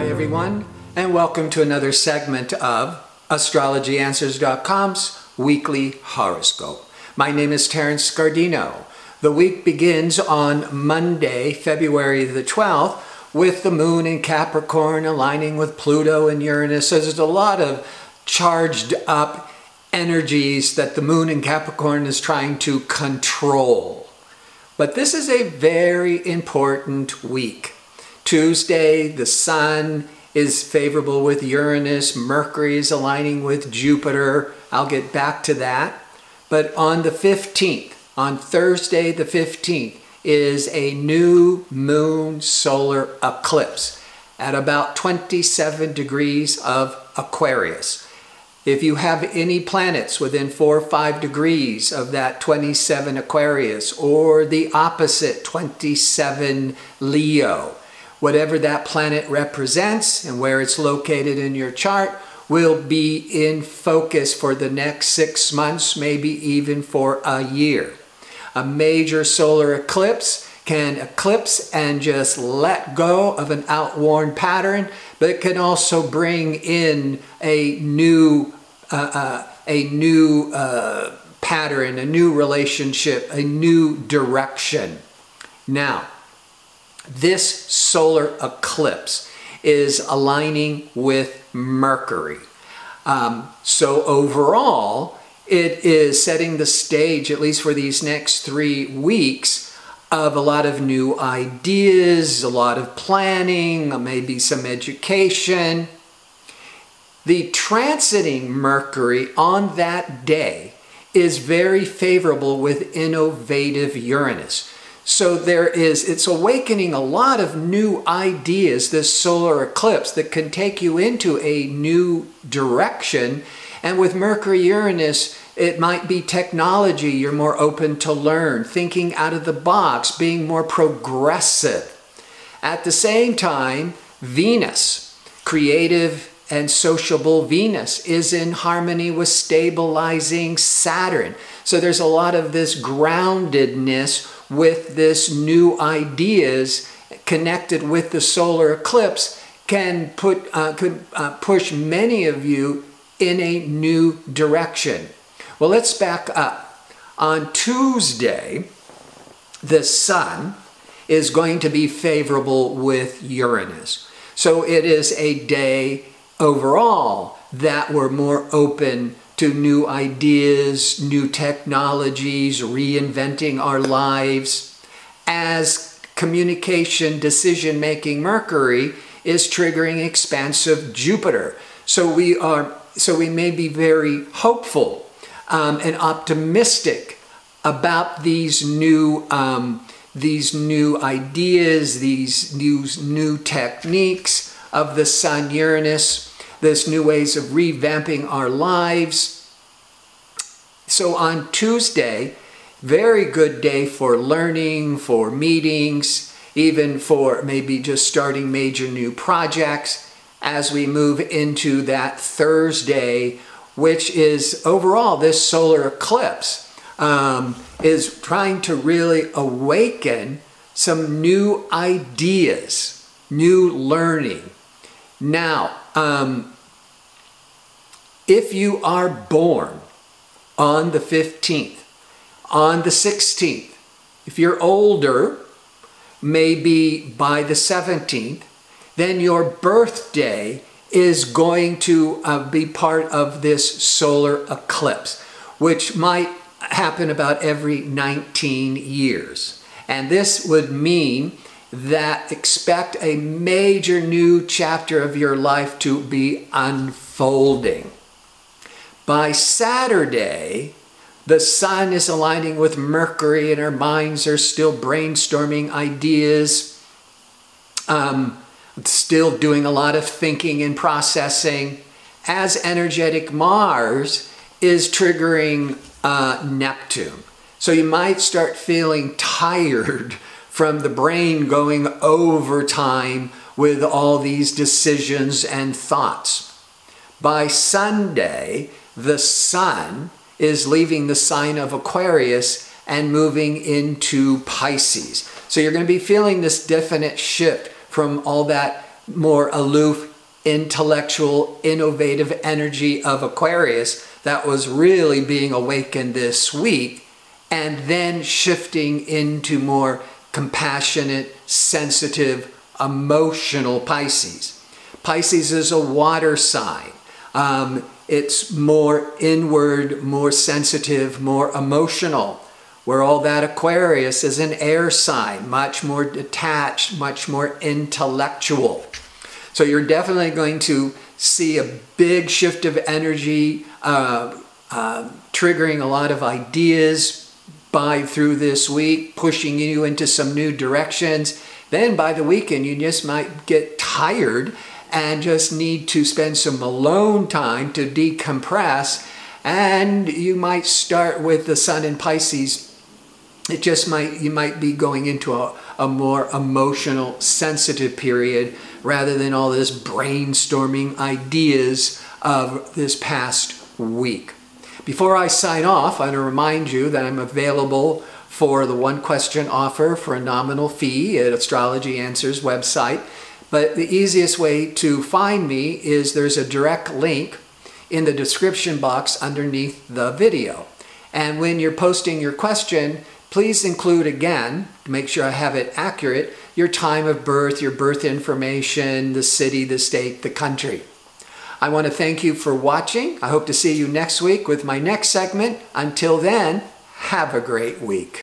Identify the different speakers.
Speaker 1: Hi everyone, and welcome to another segment of AstrologyAnswers.com's weekly horoscope. My name is Terence Scardino. The week begins on Monday, February the 12th, with the moon in Capricorn aligning with Pluto and Uranus. So there's a lot of charged up energies that the moon in Capricorn is trying to control. But this is a very important week. Tuesday, the sun is favorable with Uranus. Mercury is aligning with Jupiter. I'll get back to that. But on the 15th, on Thursday the 15th, is a new moon solar eclipse at about 27 degrees of Aquarius. If you have any planets within 4 or 5 degrees of that 27 Aquarius, or the opposite 27 Leo, whatever that planet represents and where it's located in your chart will be in focus for the next 6 months, maybe even for a year. A major solar eclipse can eclipse and just let go of an outworn pattern, but it can also bring in a new pattern, a new relationship, a new direction. Now, this solar eclipse is aligning with Mercury. So overall, it is setting the stage, at least for these next 3 weeks, of a lot of new ideas, a lot of planning, maybe some education. The transiting Mercury on that day is very favorable with innovative Uranus. So it's awakening a lot of new ideas, this solar eclipse, that can take you into a new direction. And with Mercury-Uranus, it might be technology you're more open to learn, thinking out of the box, being more progressive. At the same time, Venus, creative and sociable Venus, is in harmony with stabilizing Saturn. So there's a lot of this groundedness with this new ideas connected with the solar eclipse could push many of you in a new direction. Well, let's back up. On Tuesday, the sun is going to be favorable with Uranus. So it is a day overall that we're more open to new ideas, new technologies, reinventing our lives, as communication, decision-making Mercury is triggering expansive Jupiter. So we may be very hopeful and optimistic about these new ideas, these new techniques of the Sun Uranus, this new ways of revamping our lives. So on Tuesday, very good day for learning, for meetings, even for maybe just starting major new projects as we move into that Thursday, which is overall this solar eclipse is trying to really awaken some new ideas, new learning. Now, if you are born on the 15th, on the 16th, if you're older, maybe by the 17th, then your birthday is going to be part of this solar eclipse, which might happen about every 19 years. And this would mean that expect a major new chapter of your life to be unfolding. By Saturday, the sun is aligning with Mercury and our minds are still brainstorming ideas, still doing a lot of thinking and processing, as energetic Mars is triggering Neptune. So you might start feeling tired from the brain going overtime with all these decisions and thoughts. By Sunday, the sun is leaving the sign of Aquarius and moving into Pisces. So you're going to be feeling this definite shift from all that more aloof, intellectual, innovative energy of Aquarius that was really being awakened this week, and then shifting into more compassionate, sensitive, emotional Pisces. Pisces is a water sign. It's more inward, more sensitive, more emotional. Where all that Aquarius is an air sign, much more detached, much more intellectual. So you're definitely going to see a big shift of energy, triggering a lot of ideas through this week, pushing you into some new directions. Then by the weekend, you just might get tired and just need to spend some alone time to decompress. And you might start with the Sun in Pisces. You might be going into a more emotional, sensitive period rather than all this brainstorming ideas of this past week. Before I sign off, I want to remind you that I'm available for the one-question offer for a nominal fee at Astrology Answers website. But the easiest way to find me is there's a direct link in the description box underneath the video. And when you're posting your question, please include, again, to make sure I have it accurate, your time of birth, your birth information, the city, the state, the country. I want to thank you for watching. I hope to see you next week with my next segment. Until then, have a great week.